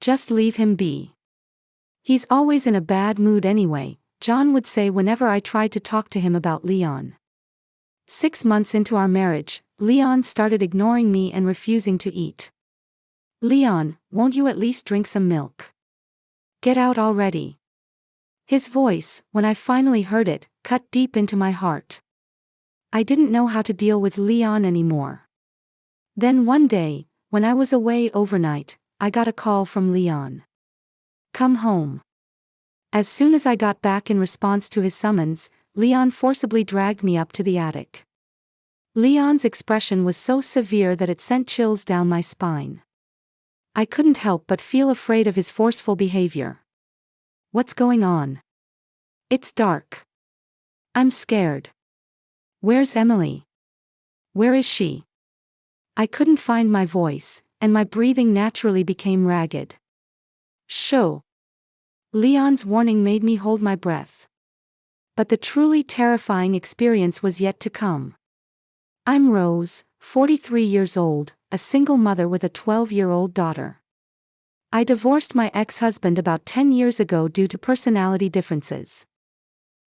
Just leave him be. He's always in a bad mood anyway, John would say whenever I tried to talk to him about Leon. 6 months into our marriage, Leon started ignoring me and refusing to eat. Leon, won't you at least drink some milk? Get out already. His voice, when I finally heard it, cut deep into my heart. I didn't know how to deal with Leon anymore. Then one day, when I was away overnight, I got a call from Leon. Come home. As soon as I got back in response to his summons, Leon forcibly dragged me up to the attic. Leon's expression was so severe that it sent chills down my spine. I couldn't help but feel afraid of his forceful behavior. What's going on? It's dark. I'm scared. Where's Emily? Where is she? I couldn't find my voice, and my breathing naturally became ragged. Shoo! Leon's warning made me hold my breath. But the truly terrifying experience was yet to come. I'm Rose, 43 years old, a single mother with a 12-year-old daughter. I divorced my ex-husband about 10 years ago due to personality differences.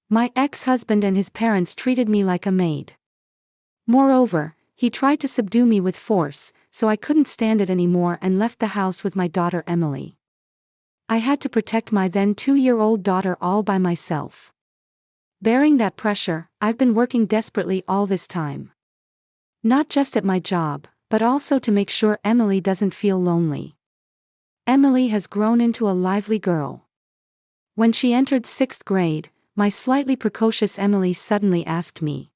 My ex-husband and his parents treated me like a maid. Moreover, he tried to subdue me with force, so I couldn't stand it anymore and left the house with my daughter Emily. I had to protect my then 2-year-old daughter all by myself. Bearing that pressure, I've been working desperately all this time. Not just at my job, but also to make sure Emily doesn't feel lonely. Emily has grown into a lively girl. When she entered 6th grade, my slightly precocious Emily suddenly asked me,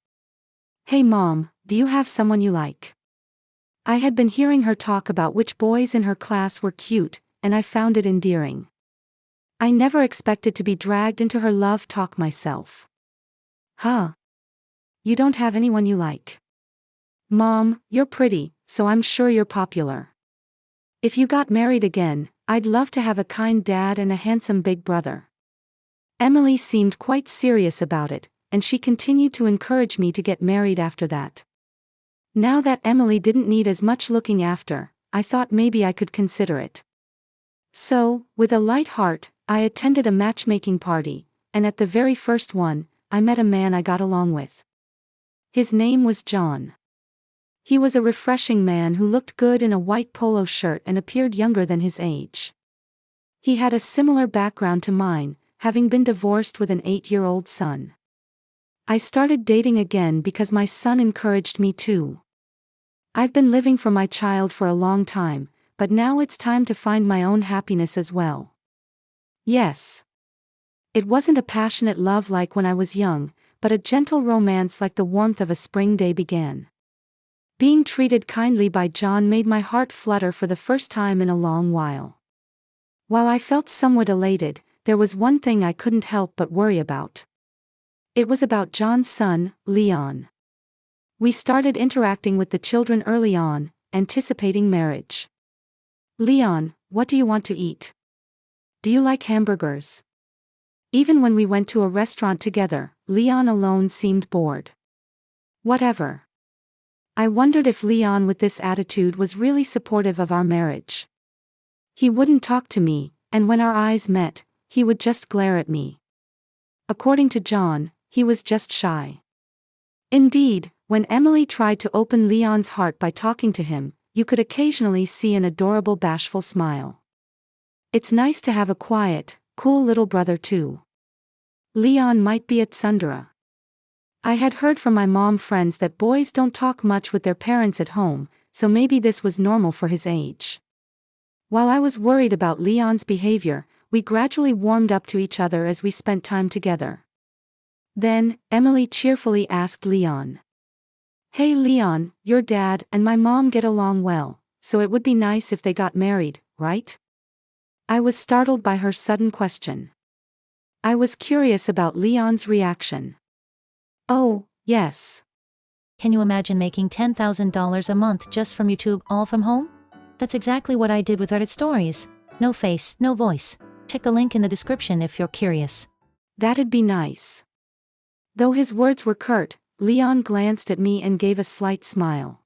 "Hey Mom, do you have someone you like?" I had been hearing her talk about which boys in her class were cute, and I found it endearing. I never expected to be dragged into her love talk myself. Huh? You don't have anyone you like? Mom, you're pretty, so I'm sure you're popular. If you got married again, I'd love to have a kind dad and a handsome big brother. Emily seemed quite serious about it, and she continued to encourage me to get married after that. Now that Emily didn't need as much looking after, I thought maybe I could consider it. So, with a light heart, I attended a matchmaking party, and at the very first one, I met a man I got along with. His name was John. He was a refreshing man who looked good in a white polo shirt and appeared younger than his age. He had a similar background to mine, having been divorced with an 8-year-old son. I started dating again because my son encouraged me to. I've been living for my child for a long time, but now it's time to find my own happiness as well. Yes. It wasn't a passionate love like when I was young, but a gentle romance like the warmth of a spring day began. Being treated kindly by John made my heart flutter for the first time in a long while. While I felt somewhat elated, there was one thing I couldn't help but worry about. It was about John's son, Leon. We started interacting with the children early on, anticipating marriage. Leon, what do you want to eat? Do you like hamburgers? Even when we went to a restaurant together, Leon alone seemed bored. Whatever. I wondered if Leon with this attitude was really supportive of our marriage. He wouldn't talk to me, and when our eyes met, he would just glare at me. According to John, he was just shy. Indeed, when Emily tried to open Leon's heart by talking to him, you could occasionally see an adorable bashful smile. It's nice to have a quiet, cool little brother too. Leon might be a tsundere. I had heard from my mom friends that boys don't talk much with their parents at home, so maybe this was normal for his age. While I was worried about Leon's behavior, we gradually warmed up to each other as we spent time together. Then, Emily cheerfully asked Leon, "Hey Leon, your dad and my mom get along well, so it would be nice if they got married, right?" I was startled by her sudden question. I was curious about Leon's reaction. "Oh, yes." Can you imagine making $10,000 a month just from YouTube, all from home? That's exactly what I did with Candlelight Stories. No face, no voice. Check the link in the description if you're curious. That'd be nice. Though his words were curt, Leon glanced at me and gave a slight smile.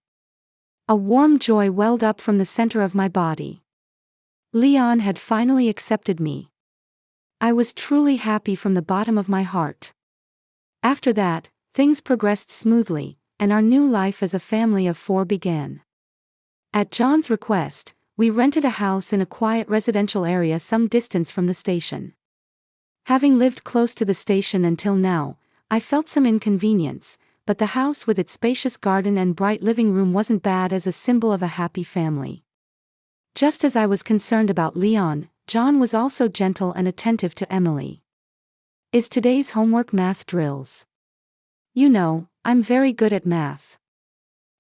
A warm joy welled up from the center of my body. Leon had finally accepted me. I was truly happy from the bottom of my heart. After that, things progressed smoothly, and our new life as a family of 4 began. At John's request, we rented a house in a quiet residential area some distance from the station. Having lived close to the station until now, I felt some inconvenience, but the house with its spacious garden and bright living room wasn't bad as a symbol of a happy family. Just as I was concerned about Leon, John was also gentle and attentive to Emily. Is today's homework math drills? You know, I'm very good at math.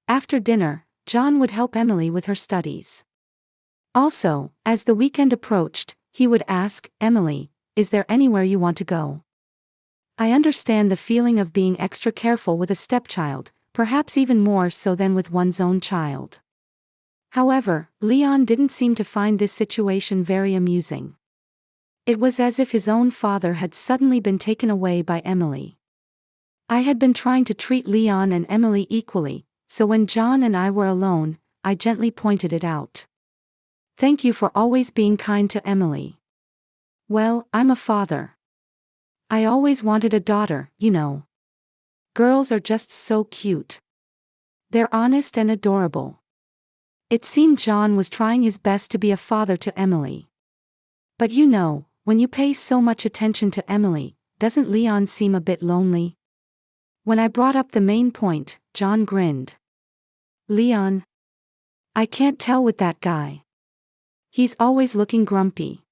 After dinner, John would help Emily with her studies. Also, as the weekend approached, he would ask, Emily, is there anywhere you want to go? I understand the feeling of being extra careful with a stepchild, perhaps even more so than with one's own child. However, Leon didn't seem to find this situation very amusing. It was as if his own father had suddenly been taken away by Emily. I had been trying to treat Leon and Emily equally, so when John and I were alone, I gently pointed it out. Thank you for always being kind to Emily. Well, I'm a father. I always wanted a daughter, you know. Girls are just so cute. They're honest and adorable. It seemed John was trying his best to be a father to Emily. But you know, when you pay so much attention to Emily, doesn't Leon seem a bit lonely? When I brought up the main point, John grinned. Leon? I can't tell with that guy. He's always looking grumpy.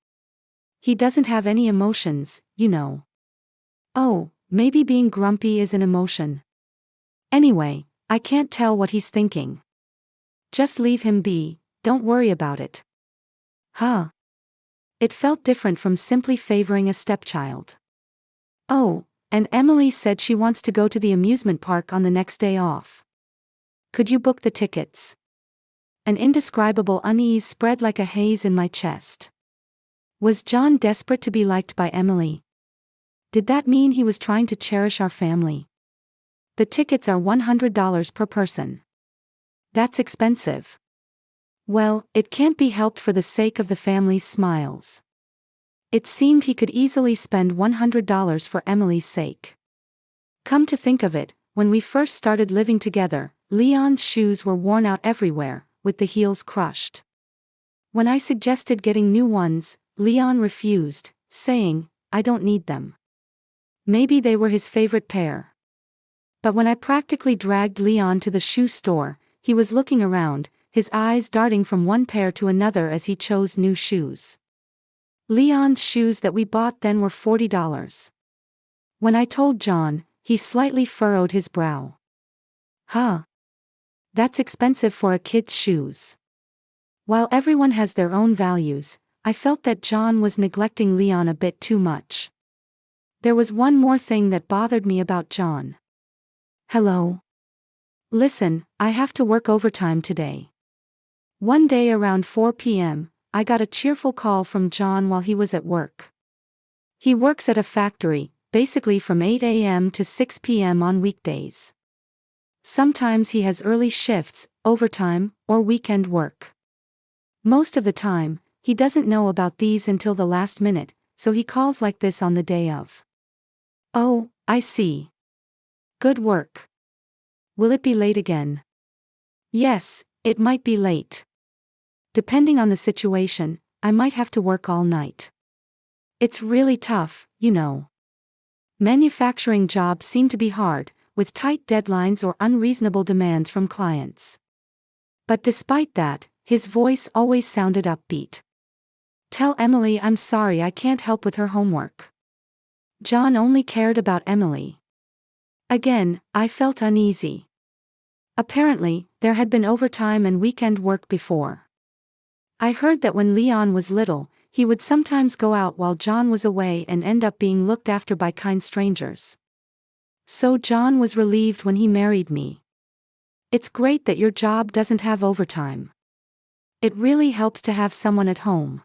He doesn't have any emotions, you know. Oh, maybe being grumpy is an emotion. Anyway, I can't tell what he's thinking. Just leave him be, don't worry about it. Huh? It felt different from simply favoring a stepchild. Oh, and Emily said she wants to go to the amusement park on the next day off. Could you book the tickets? An indescribable unease spread like a haze in my chest. Was John desperate to be liked by Emily? Did that mean he was trying to cherish our family? The tickets are $100 per person. That's expensive. Well, it can't be helped for the sake of the family's smiles. It seemed he could easily spend $100 for Emily's sake. Come to think of it, when we first started living together, Leon's shoes were worn out everywhere, with the heels crushed. When I suggested getting new ones, Leon refused, saying, I don't need them. Maybe they were his favorite pair. But when I practically dragged Leon to the shoe store, he was looking around, his eyes darting from one pair to another as he chose new shoes. Leon's shoes that we bought then were $40. When I told John, he slightly furrowed his brow. Huh? That's expensive for a kid's shoes. While everyone has their own values, I felt that John was neglecting Leon a bit too much. There was one more thing that bothered me about John. Hello? Listen, I have to work overtime today. One day around 4 p.m., I got a cheerful call from John while he was at work. He works at a factory, basically from 8 a.m. to 6 p.m. on weekdays. Sometimes he has early shifts, overtime, or weekend work. Most of the time, he doesn't know about these until the last minute, so he calls like this on the day of. Oh, I see. Good work. Will it be late again? Yes, it might be late. Depending on the situation, I might have to work all night. It's really tough, you know. Manufacturing jobs seem to be hard, with tight deadlines or unreasonable demands from clients. But despite that, his voice always sounded upbeat. Tell Emily I'm sorry I can't help with her homework. John only cared about Emily. Again, I felt uneasy. Apparently, there had been overtime and weekend work before. I heard that when Leon was little, he would sometimes go out while John was away and end up being looked after by kind strangers. So John was relieved when he married me. It's great that your job doesn't have overtime. It really helps to have someone at home.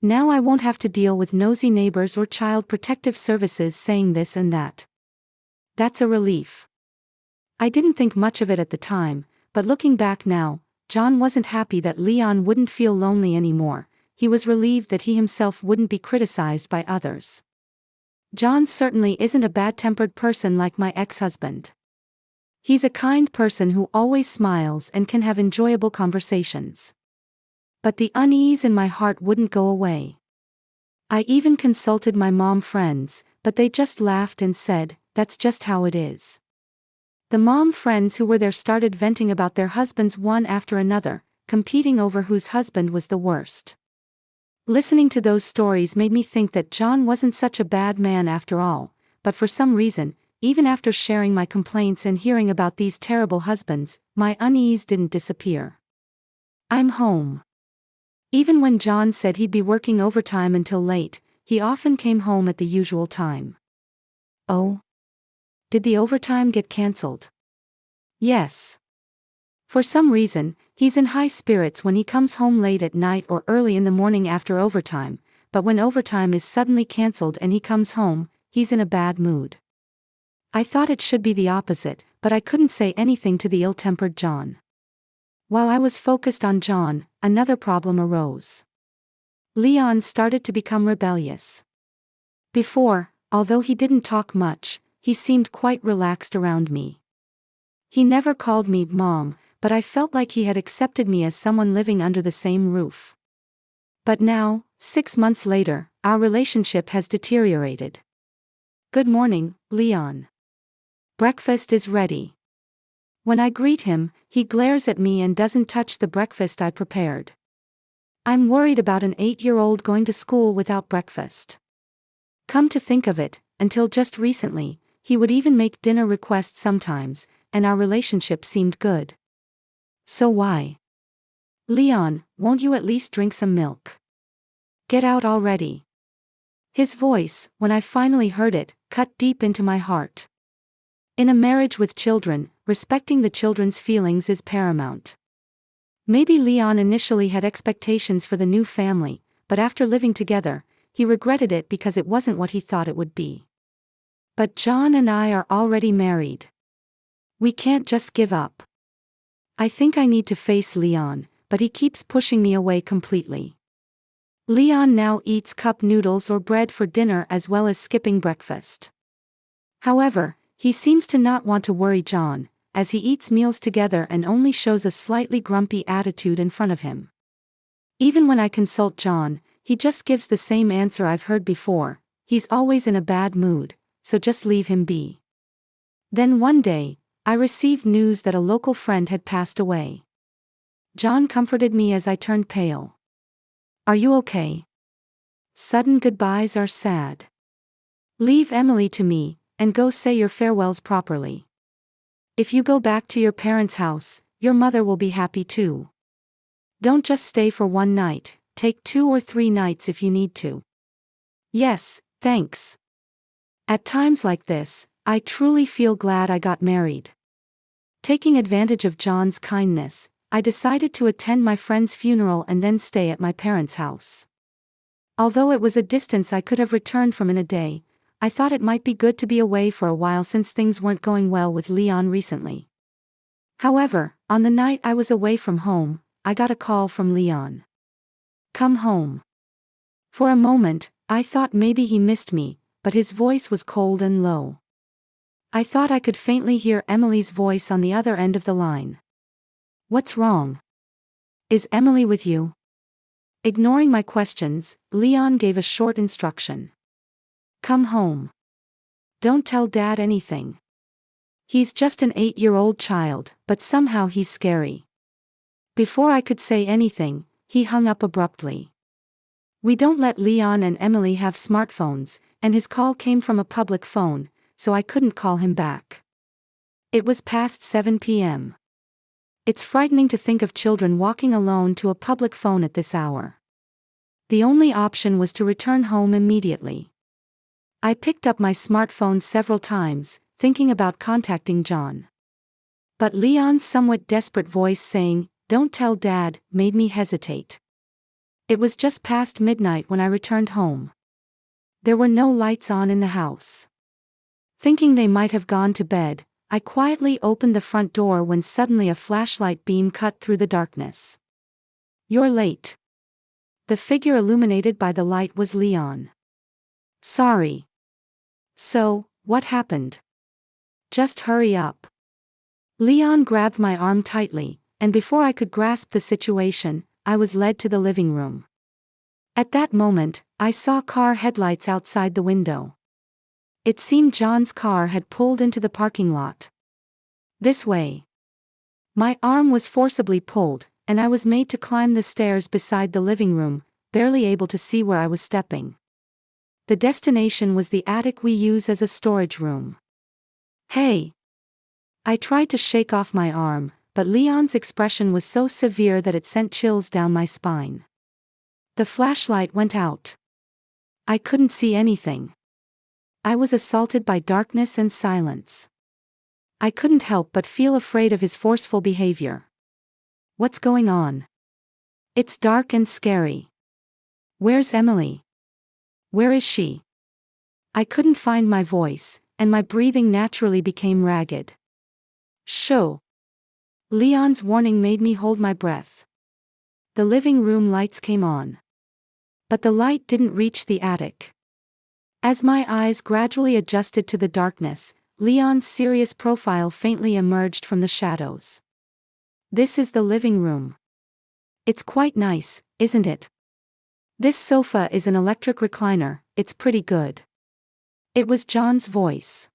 Now I won't have to deal with nosy neighbors or child protective services saying this and that. That's a relief. I didn't think much of it at the time, but looking back now, John wasn't happy that Leon wouldn't feel lonely anymore. he was relieved that he himself wouldn't be criticized by others. John certainly isn't a bad-tempered person like my ex-husband. He's a kind person who always smiles and can have enjoyable conversations. But the unease in my heart wouldn't go away. I even consulted my mom friends, but they just laughed and said, "That's just how it is." The mom friends who were there started venting about their husbands one after another, competing over whose husband was the worst. Listening to those stories made me think that John wasn't such a bad man after all, but for some reason, even after sharing my complaints and hearing about these terrible husbands, my unease didn't disappear. I'm home. Even when John said he'd be working overtime until late, he often came home at the usual time. Oh? Did the overtime get cancelled? Yes. For some reason, he's in high spirits when he comes home late at night or early in the morning after overtime, but when overtime is suddenly cancelled and he comes home, he's in a bad mood. I thought it should be the opposite, but I couldn't say anything to the ill-tempered John. While I was focused on John, another problem arose. Leon started to become rebellious. Before, although he didn't talk much, he seemed quite relaxed around me. He never called me Mom, but I felt like he had accepted me as someone living under the same roof. But now, 6 months later, our relationship has deteriorated. "Good morning, Leon. Breakfast is ready." When I greet him, he glares at me and doesn't touch the breakfast I prepared. I'm worried about an 8-year-old going to school without breakfast. Come to think of it, until just recently, he would even make dinner requests sometimes, and our relationship seemed good. So why? "Leon, won't you at least drink some milk? Get out already." His voice, when I finally heard it, cut deep into my heart. In a marriage with children, respecting the children's feelings is paramount. Maybe Leon initially had expectations for the new family, but after living together, he regretted it because it wasn't what he thought it would be. But John and I are already married. We can't just give up. I think I need to face Leon, but he keeps pushing me away completely. Leon now eats cup noodles or bread for dinner as well as skipping breakfast. However, he seems to not want to worry John, as he eats meals together and only shows a slightly grumpy attitude in front of him. Even when I consult John, he just gives the same answer I've heard before: he's always in a bad mood, so just leave him be. Then one day, I received news that a local friend had passed away. John comforted me as I turned pale. "Are you okay? Sudden goodbyes are sad. Leave Emily to me, and go say your farewells properly. If you go back to your parents' house, your mother will be happy too. Don't just stay for one night, take 2 or 3 nights if you need to." Yes, thanks. At times like this, I truly feel glad I got married. Taking advantage of John's kindness, I decided to attend my friend's funeral and then stay at my parents' house. Although it was a distance I could have returned from in a day, I thought it might be good to be away for a while since things weren't going well with Leon recently. However, on the night I was away from home, I got a call from Leon. "Come home." For a moment, I thought maybe he missed me, but his voice was cold and low. I thought I could faintly hear Emily's voice on the other end of the line. "What's wrong? Is Emily with you?" Ignoring my questions, Leon gave a short instruction. "Come home. Don't tell Dad anything. He's just an 8-year-old child, but somehow he's scary." Before I could say anything, he hung up abruptly. We don't let Leon and Emily have smartphones, and his call came from a public phone, so I couldn't call him back. It was past 7 p.m. It's frightening to think of children walking alone to a public phone at this hour. The only option was to return home immediately. I picked up my smartphone several times, thinking about contacting John. But Leon's somewhat desperate voice saying, "Don't tell Dad," made me hesitate. It was just past midnight when I returned home. There were no lights on in the house. Thinking they might have gone to bed, I quietly opened the front door when suddenly a flashlight beam cut through the darkness. "You're late." The figure illuminated by the light was Leon. Sorry. So, what happened? Just hurry up. Leon grabbed my arm tightly, and before I could grasp the situation, I was led to the living room. At that moment, I saw car headlights outside the window. It seemed John's car had pulled into the parking lot. This way. My arm was forcibly pulled, and I was made to climb the stairs beside the living room, barely able to see where I was stepping. The destination was the attic we use as a storage room. Hey! I tried to shake off my arm, but Leon's expression was so severe that it sent chills down my spine. The flashlight went out. I couldn't see anything. I was assaulted by darkness and silence. I couldn't help but feel afraid of his forceful behavior. What's going on? It's dark and scary. Where's Emily? Where is she? I couldn't find my voice, and my breathing naturally became ragged. Shoo! Leon's warning made me hold my breath. The living room lights came on. But the light didn't reach the attic. As my eyes gradually adjusted to the darkness, Leon's serious profile faintly emerged from the shadows. This is the living room. It's quite nice, isn't it? This sofa is an electric recliner, it's pretty good. It was John's voice.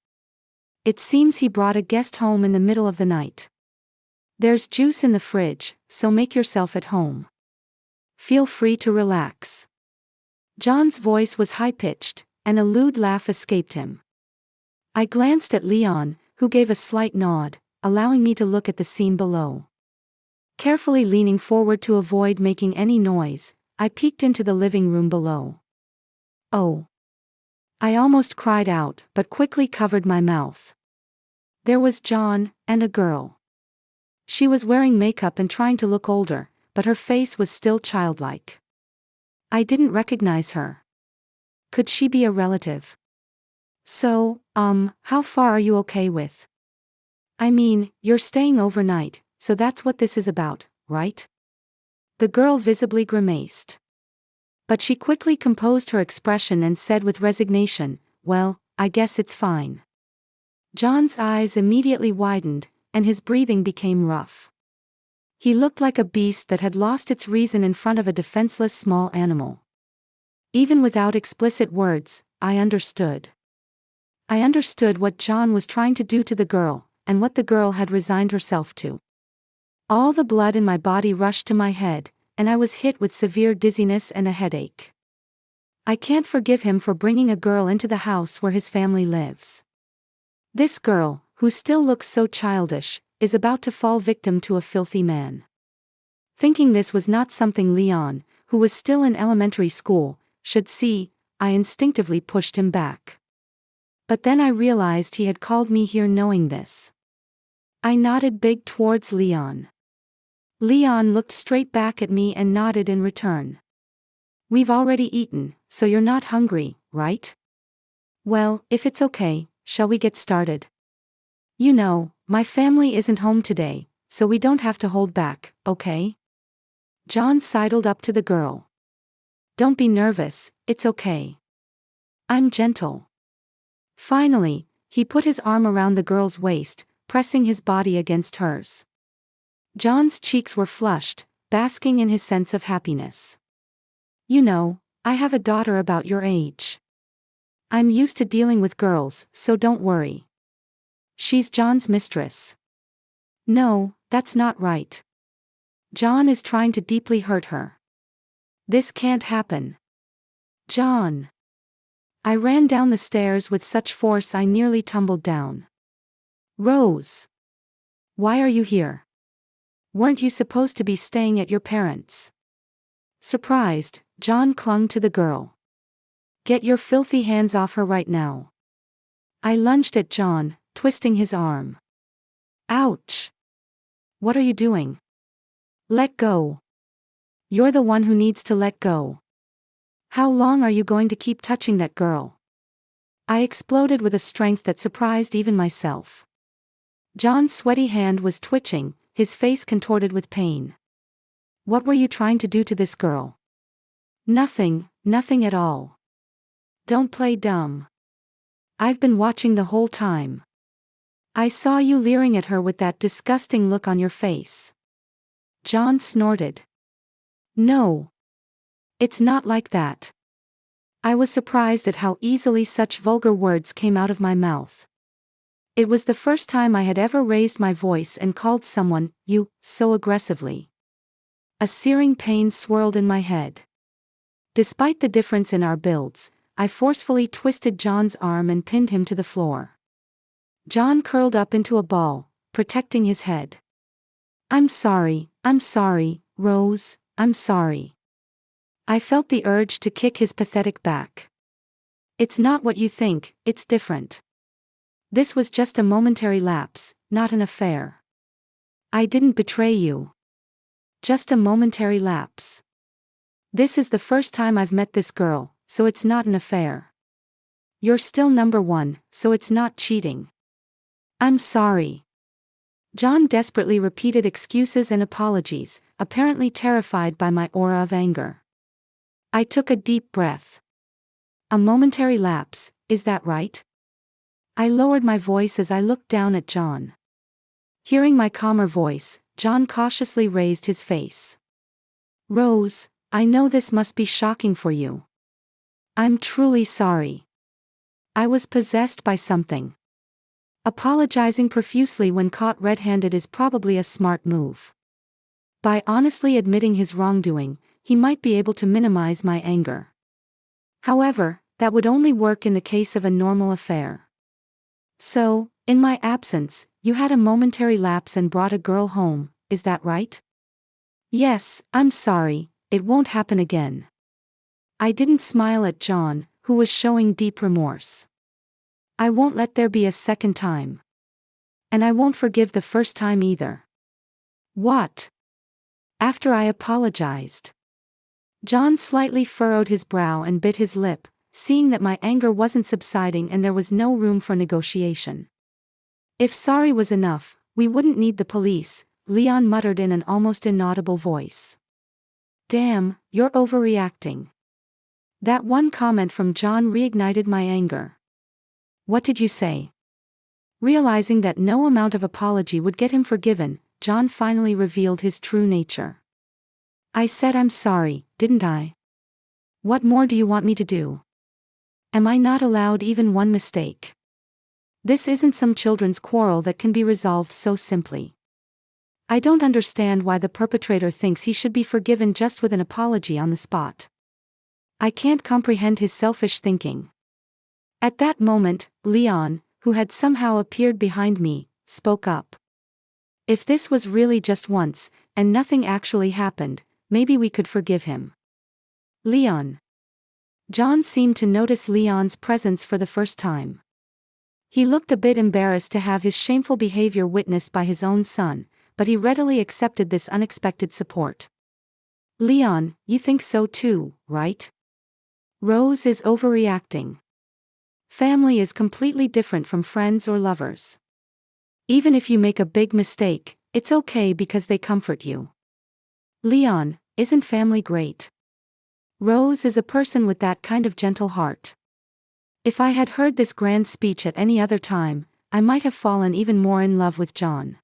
It seems he brought a guest home in the middle of the night. There's juice in the fridge, so make yourself at home. Feel free to relax. John's voice was high-pitched, and a lewd laugh escaped him. I glanced at Leon, who gave a slight nod, allowing me to look at the scene below. Carefully leaning forward to avoid making any noise, I peeked into the living room below. Oh! I almost cried out, but quickly covered my mouth. There was John, and a girl. She was wearing makeup and trying to look older, but her face was still childlike. I didn't recognize her. Could she be a relative? So, how far are you okay with? I mean, you're staying overnight, so that's what this is about, right? The girl visibly grimaced. But she quickly composed her expression and said with resignation, well, I guess it's fine. John's eyes immediately widened, and his breathing became rough. He looked like a beast that had lost its reason in front of a defenseless small animal. Even without explicit words, I understood. I understood what John was trying to do to the girl, and what the girl had resigned herself to. All the blood in my body rushed to my head, and I was hit with severe dizziness and a headache. I can't forgive him for bringing a girl into the house where his family lives. This girl, who still looks so childish, is about to fall victim to a filthy man. Thinking this was not something Leon, who was still in elementary school, should see, I instinctively pushed him back. But then I realized he had called me here knowing this. I nodded big towards Leon. Leon looked straight back at me and nodded in return. We've already eaten, so you're not hungry, right? Well, if it's okay, shall we get started? You know, my family isn't home today, so we don't have to hold back, okay? John sidled up to the girl. Don't be nervous, it's okay. I'm gentle. Finally, he put his arm around the girl's waist, pressing his body against hers. John's cheeks were flushed, basking in his sense of happiness. You know, I have a daughter about your age. I'm used to dealing with girls, so don't worry. She's John's mistress. No, that's not right. John is trying to deeply hurt her. This can't happen. John. I ran down the stairs with such force I nearly tumbled down. Rose. Why are you here? Weren't you supposed to be staying at your parents'? Surprised, John clung to the girl. Get your filthy hands off her right now. I lunged at John, twisting his arm. Ouch! What are you doing? Let go. You're the one who needs to let go. How long are you going to keep touching that girl? I exploded with a strength that surprised even myself. John's sweaty hand was twitching, his face contorted with pain. What were you trying to do to this girl? Nothing at all. Don't play dumb. I've been watching the whole time. I saw you leering at her with that disgusting look on your face. John snorted. No. It's not like that. I was surprised at how easily such vulgar words came out of my mouth. It was the first time I had ever raised my voice and called someone, you, so aggressively. A searing pain swirled in my head. Despite the difference in our builds, I forcefully twisted John's arm and pinned him to the floor. John curled up into a ball, protecting his head. I'm sorry, Rose, I'm sorry. I felt the urge to kick his pathetic back. It's not what you think, it's different. This was just a momentary lapse, not an affair. I didn't betray you. Just a momentary lapse. This is the first time I've met this girl, so it's not an affair. You're still number one, so it's not cheating. I'm sorry. John desperately repeated excuses and apologies, apparently terrified by my aura of anger. I took a deep breath. A momentary lapse, is that right? I lowered my voice as I looked down at John. Hearing my calmer voice, John cautiously raised his face. Rose, I know this must be shocking for you. I'm truly sorry. I was possessed by something. Apologizing profusely when caught red-handed is probably a smart move. By honestly admitting his wrongdoing, he might be able to minimize my anger. However, that would only work in the case of a normal affair. So, in my absence, you had a momentary lapse and brought a girl home, is that right? Yes, I'm sorry, it won't happen again. I didn't smile at John, who was showing deep remorse. I won't let there be a second time. And I won't forgive the first time either. What? After I apologized. John slightly furrowed his brow and bit his lip, seeing that my anger wasn't subsiding and there was no room for negotiation. If sorry was enough, we wouldn't need the police, Leon muttered in an almost inaudible voice. Damn, you're overreacting. That one comment from John reignited my anger. What did you say? Realizing that no amount of apology would get him forgiven, John finally revealed his true nature. I said I'm sorry, didn't I? What more do you want me to do? Am I not allowed even one mistake? This isn't some children's quarrel that can be resolved so simply. I don't understand why the perpetrator thinks he should be forgiven just with an apology on the spot. I can't comprehend his selfish thinking. At that moment, Leon, who had somehow appeared behind me, spoke up. If this was really just once, and nothing actually happened, maybe we could forgive him. Leon. John seemed to notice Leon's presence for the first time. He looked a bit embarrassed to have his shameful behavior witnessed by his own son, but he readily accepted this unexpected support. Leon, you think so too, right? Rose is overreacting. Family is completely different from friends or lovers. Even if you make a big mistake, it's okay because they comfort you. Leon, isn't family great? Rose is a person with that kind of gentle heart. If I had heard this grand speech at any other time, I might have fallen even more in love with John.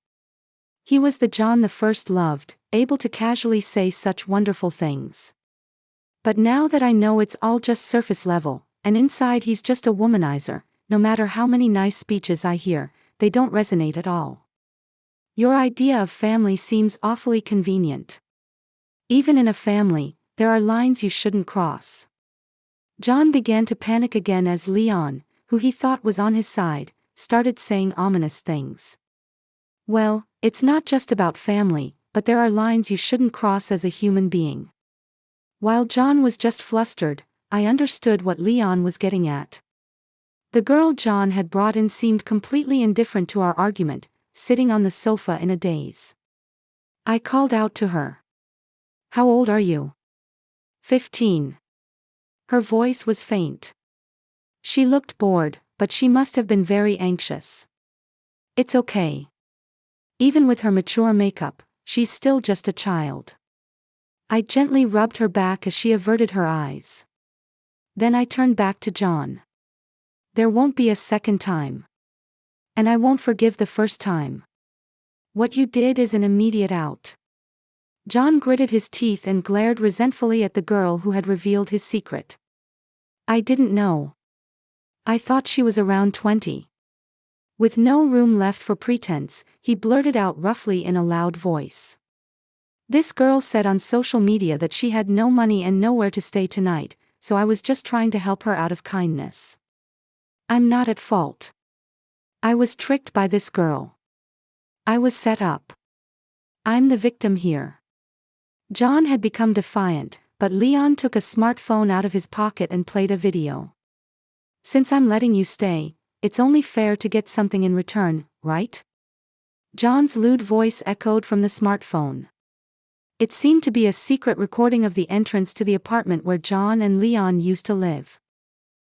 He was the John the first loved, able to casually say such wonderful things. But now that I know it's all just surface level, and inside he's just a womanizer, no matter how many nice speeches I hear, they don't resonate at all. Your idea of family seems awfully convenient. Even in a family, there are lines you shouldn't cross. John began to panic again as Leon, who he thought was on his side, started saying ominous things. Well, it's not just about family, but there are lines you shouldn't cross as a human being. While John was just flustered, I understood what Leon was getting at. The girl John had brought in seemed completely indifferent to our argument, sitting on the sofa in a daze. I called out to her. How old are you? 15. Her voice was faint. She looked bored, but she must have been very anxious. It's okay. Even with her mature makeup, she's still just a child. I gently rubbed her back as she averted her eyes. Then I turned back to John. There won't be a second time. And I won't forgive the first time. What you did is an immediate out. John gritted his teeth and glared resentfully at the girl who had revealed his secret. I didn't know. I thought she was around 20. With no room left for pretense, he blurted out roughly in a loud voice. This girl said on social media that she had no money and nowhere to stay tonight, so I was just trying to help her out of kindness. I'm not at fault. I was tricked by this girl. I was set up. I'm the victim here. John had become defiant, but Leon took a smartphone out of his pocket and played a video. Since I'm letting you stay, it's only fair to get something in return, right? John's lewd voice echoed from the smartphone. It seemed to be a secret recording of the entrance to the apartment where John and Leon used to live.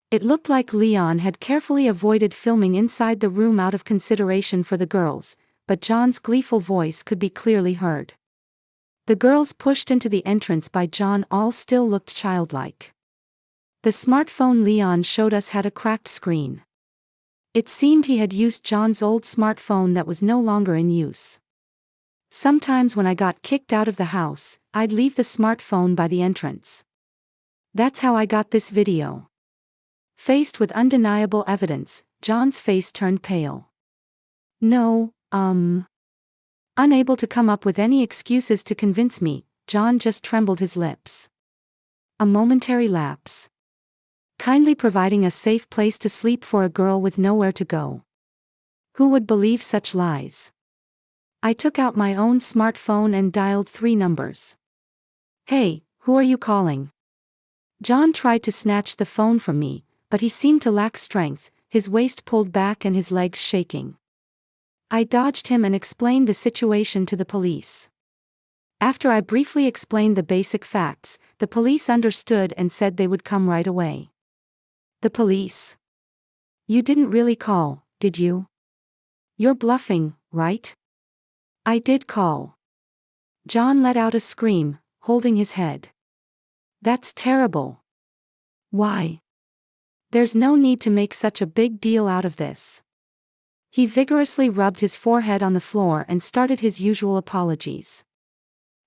It looked like Leon had carefully avoided filming inside the room out of consideration for the girls, but John's gleeful voice could be clearly heard. The girls pushed into the entrance by John all still looked childlike. The smartphone Leon showed us had a cracked screen. It seemed he had used John's old smartphone that was no longer in use. Sometimes when I got kicked out of the house, I'd leave the smartphone by the entrance. That's how I got this video. Faced with undeniable evidence, John's face turned pale. No, Unable to come up with any excuses to convince me, John just trembled his lips. A momentary lapse. Kindly providing a safe place to sleep for a girl with nowhere to go. Who would believe such lies? I took out my own smartphone and dialed 3 numbers. Hey, who are you calling? John tried to snatch the phone from me, but he seemed to lack strength, his waist pulled back and his legs shaking. I dodged him and explained the situation to the police. After I briefly explained the basic facts, the police understood and said they would come right away. The police? You didn't really call, did you? You're bluffing, right? I did call. John let out a scream, holding his head. That's terrible. Why? There's no need to make such a big deal out of this. He vigorously rubbed his forehead on the floor and started his usual apologies.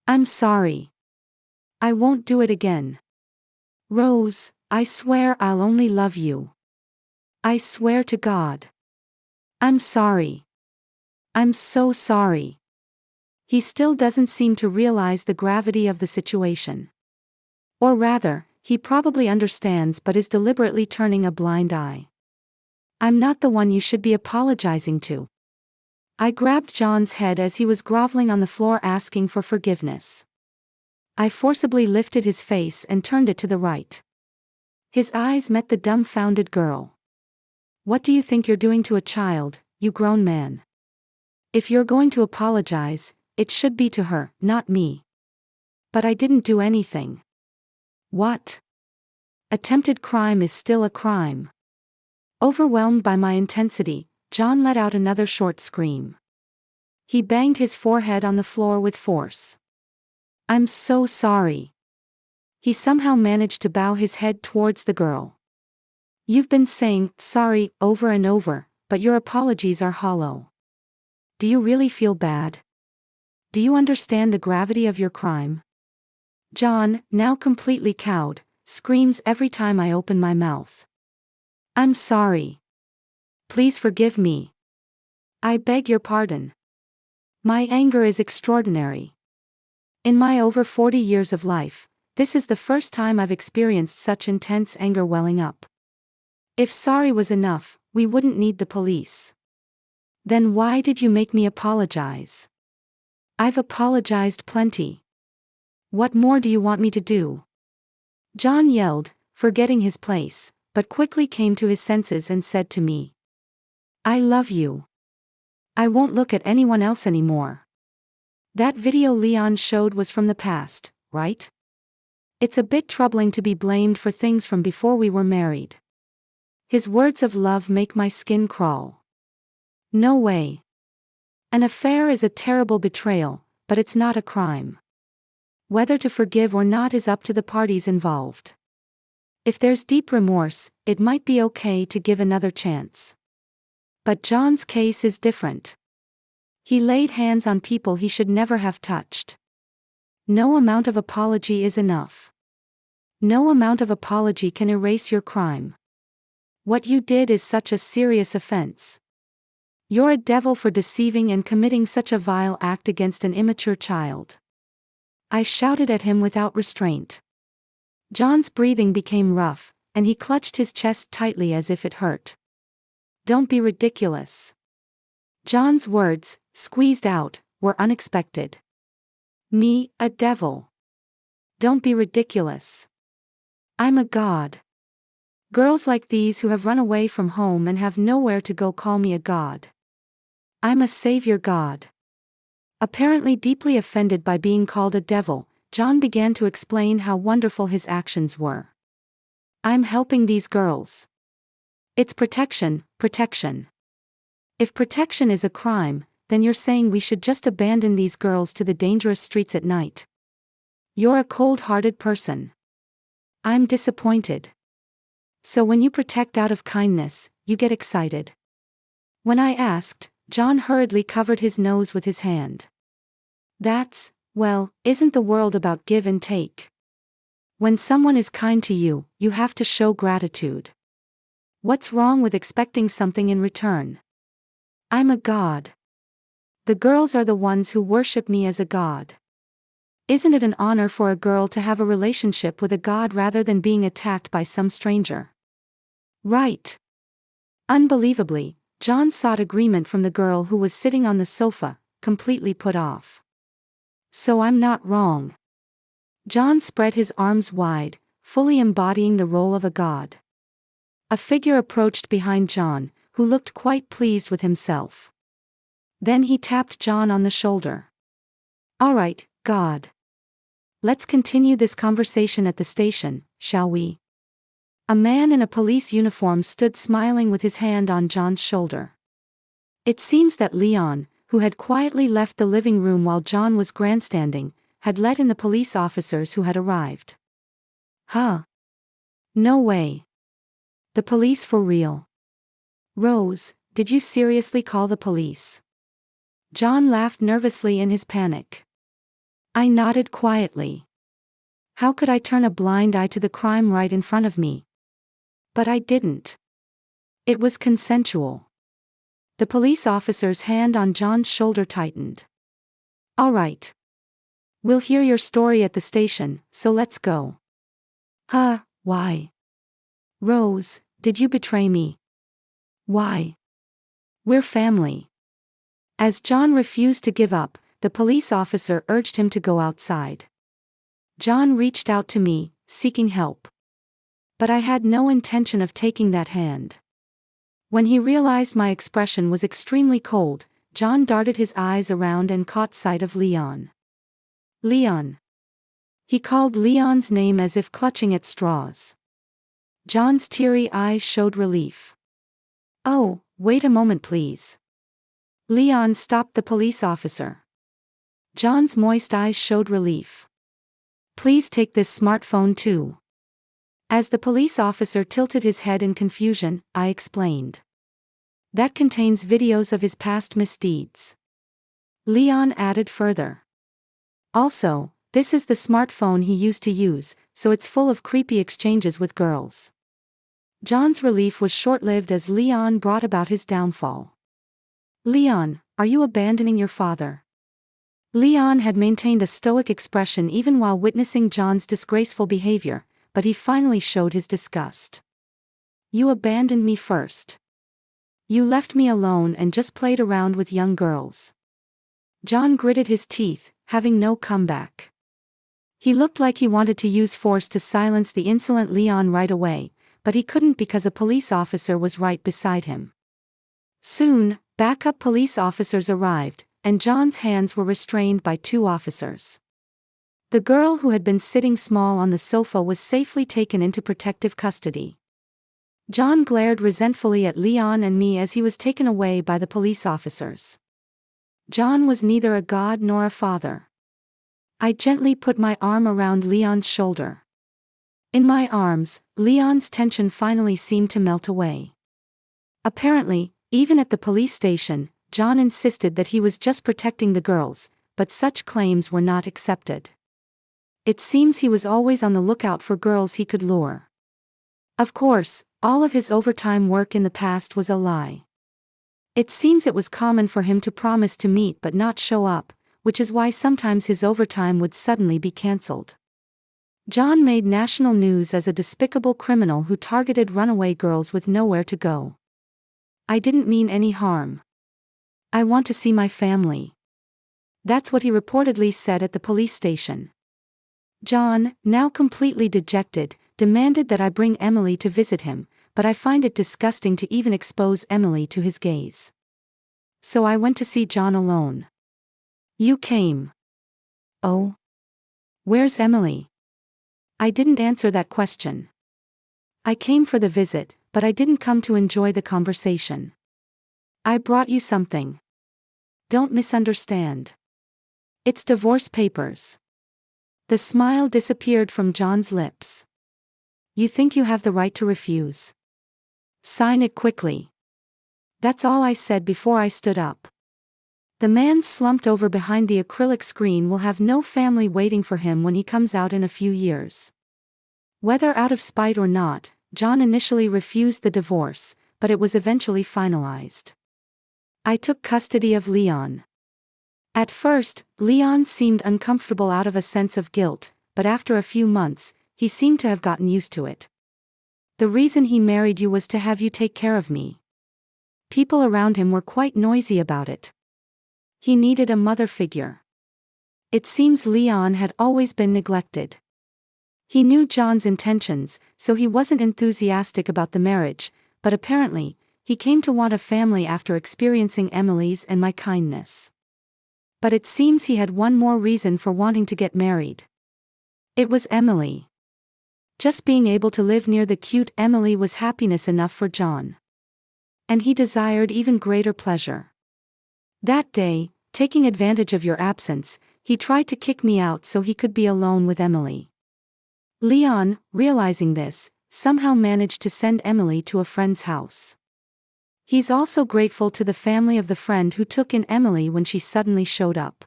I'm sorry. I won't do it again. Rose, I swear I'll only love you. I swear to God. I'm sorry. I'm so sorry. He still doesn't seem to realize the gravity of the situation. Or rather, he probably understands but is deliberately turning a blind eye. I'm not the one you should be apologizing to. I grabbed John's head as he was groveling on the floor asking for forgiveness. I forcibly lifted his face and turned it to the right. His eyes met the dumbfounded girl. What do you think you're doing to a child, you grown man? If you're going to apologize, it should be to her, not me. But I didn't do anything. What? Attempted crime is still a crime. Overwhelmed by my intensity, John let out another short scream. He banged his forehead on the floor with force. I'm so sorry. He somehow managed to bow his head towards the girl. You've been saying sorry over and over, but your apologies are hollow. Do you really feel bad? Do you understand the gravity of your crime? John, now completely cowed, screams every time I open my mouth. I'm sorry. Please forgive me. I beg your pardon. My anger is extraordinary. In my over 40 years of life, this is the first time I've experienced such intense anger welling up. If sorry was enough, we wouldn't need the police. Then why did you make me apologize? I've apologized plenty. What more do you want me to do? John yelled, forgetting his place, but quickly came to his senses and said to me. I love you. I won't look at anyone else anymore. That video Leon showed was from the past, right? It's a bit troubling to be blamed for things from before we were married. His words of love make my skin crawl. No way. An affair is a terrible betrayal, but it's not a crime. Whether to forgive or not is up to the parties involved. If there's deep remorse, it might be okay to give another chance. But John's case is different. He laid hands on people he should never have touched. No amount of apology is enough. No amount of apology can erase your crime. What you did is such a serious offense. You're a devil for deceiving and committing such a vile act against an immature child. I shouted at him without restraint. John's breathing became rough, and he clutched his chest tightly as if it hurt. Don't be ridiculous. John's words, squeezed out, were unexpected. Me, a devil. Don't be ridiculous. I'm a god. Girls like these who have run away from home and have nowhere to go call me a god. I'm a savior god. Apparently deeply offended by being called a devil, John began to explain how wonderful his actions were. I'm helping these girls. It's protection, protection. If protection is a crime, then you're saying we should just abandon these girls to the dangerous streets at night. You're a cold-hearted person. I'm disappointed. So when you protect out of kindness, you get excited. When I asked, John hurriedly covered his nose with his hand. Well, isn't the world about give and take? When someone is kind to you, you have to show gratitude. What's wrong with expecting something in return? I'm a god. The girls are the ones who worship me as a god. Isn't it an honor for a girl to have a relationship with a god rather than being attacked by some stranger? Right. Unbelievably, John sought agreement from the girl who was sitting on the sofa, completely put off. So I'm not wrong. John spread his arms wide, fully embodying the role of a god. A figure approached behind John, who looked quite pleased with himself. Then he tapped John on the shoulder. All right, God. Let's continue this conversation at the station, shall we? A man in a police uniform stood smiling with his hand on John's shoulder. It seems that Leon, who had quietly left the living room while John was grandstanding, had let in the police officers who had arrived. Huh? No way. The police for real? Rose, did you seriously call the police? John laughed nervously in his panic. I nodded quietly. How could I turn a blind eye to the crime right in front of me? But I didn't. It was consensual. The police officer's hand on John's shoulder tightened. All right. We'll hear your story at the station, so let's go. Huh, why? Rose, did you betray me? Why? We're family. As John refused to give up, the police officer urged him to go outside. John reached out to me, seeking help. But I had no intention of taking that hand. When he realized my expression was extremely cold, John darted his eyes around and caught sight of Leon. Leon. He called Leon's name as if clutching at straws. John's teary eyes showed relief. Oh, wait a moment please. Leon stopped the police officer. John's moist eyes showed relief. Please take this smartphone too. As the police officer tilted his head in confusion, I explained. That contains videos of his past misdeeds. Leon added further. Also, this is the smartphone he used to use, so it's full of creepy exchanges with girls. John's relief was short-lived as Leon brought about his downfall. Leon, are you abandoning your father? Leon had maintained a stoic expression even while witnessing John's disgraceful behavior, but he finally showed his disgust. You abandoned me first. You left me alone and just played around with young girls. John gritted his teeth, having no comeback. He looked like he wanted to use force to silence the insolent Leon right away, but he couldn't because a police officer was right beside him. Soon, backup police officers arrived, and John's hands were restrained by 2 officers. The girl who had been sitting small on the sofa was safely taken into protective custody. John glared resentfully at Leon and me as he was taken away by the police officers. John was neither a god nor a father. I gently put my arm around Leon's shoulder. In my arms, Leon's tension finally seemed to melt away. Apparently, even at the police station, John insisted that he was just protecting the girls, but such claims were not accepted. It seems he was always on the lookout for girls he could lure. Of course, all of his overtime work in the past was a lie. It seems it was common for him to promise to meet but not show up, which is why sometimes his overtime would suddenly be cancelled. John made national news as a despicable criminal who targeted runaway girls with nowhere to go. I didn't mean any harm. I want to see my family. That's what he reportedly said at the police station. John, now completely dejected, demanded that I bring Emily to visit him, but I find it disgusting to even expose Emily to his gaze. So I went to see John alone. You came. Oh. Where's Emily? I didn't answer that question. I came for the visit, but I didn't come to enjoy the conversation. I brought you something. Don't misunderstand. It's divorce papers. The smile disappeared from John's lips. You think you have the right to refuse? Sign it quickly. That's all I said before I stood up. The man slumped over behind the acrylic screen will have no family waiting for him when he comes out in a few years. Whether out of spite or not, John initially refused the divorce, but it was eventually finalized. I took custody of Leon. At first, Leon seemed uncomfortable out of a sense of guilt, but after a few months, he seemed to have gotten used to it. The reason he married you was to have you take care of me. People around him were quite noisy about it. He needed a mother figure. It seems Leon had always been neglected. He knew John's intentions, so he wasn't enthusiastic about the marriage, but apparently, he came to want a family after experiencing Emily's and my kindness. But it seems he had one more reason for wanting to get married. It was Emily. Just being able to live near the cute Emily was happiness enough for John. And he desired even greater pleasure. That day, taking advantage of your absence, he tried to kick me out so he could be alone with Emily. Leon, realizing this, somehow managed to send Emily to a friend's house. He's also grateful to the family of the friend who took in Emily when she suddenly showed up.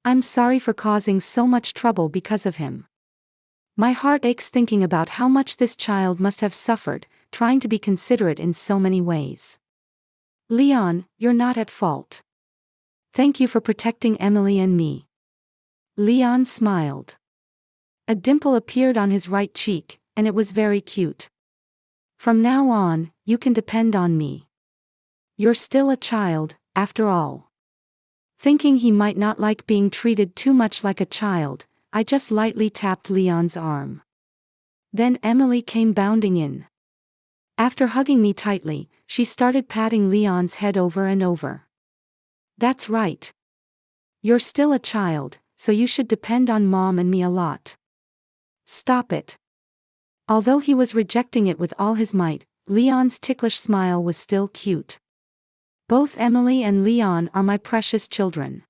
I'm sorry for causing so much trouble because of him. My heart aches thinking about how much this child must have suffered, trying to be considerate in so many ways. Leon, you're not at fault. Thank you for protecting Emily and me. Leon smiled. A dimple appeared on his right cheek, and it was very cute. From now on, you can depend on me. You're still a child, after all. Thinking he might not like being treated too much like a child, I just lightly tapped Leon's arm. Then Emily came bounding in. After hugging me tightly, she started patting Leon's head over and over. That's right. You're still a child, so you should depend on Mom and me a lot. Stop it. Although he was rejecting it with all his might, Leon's ticklish smile was still cute. Both Emily and Leon are my precious children.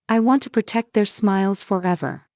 I want to protect their smiles forever.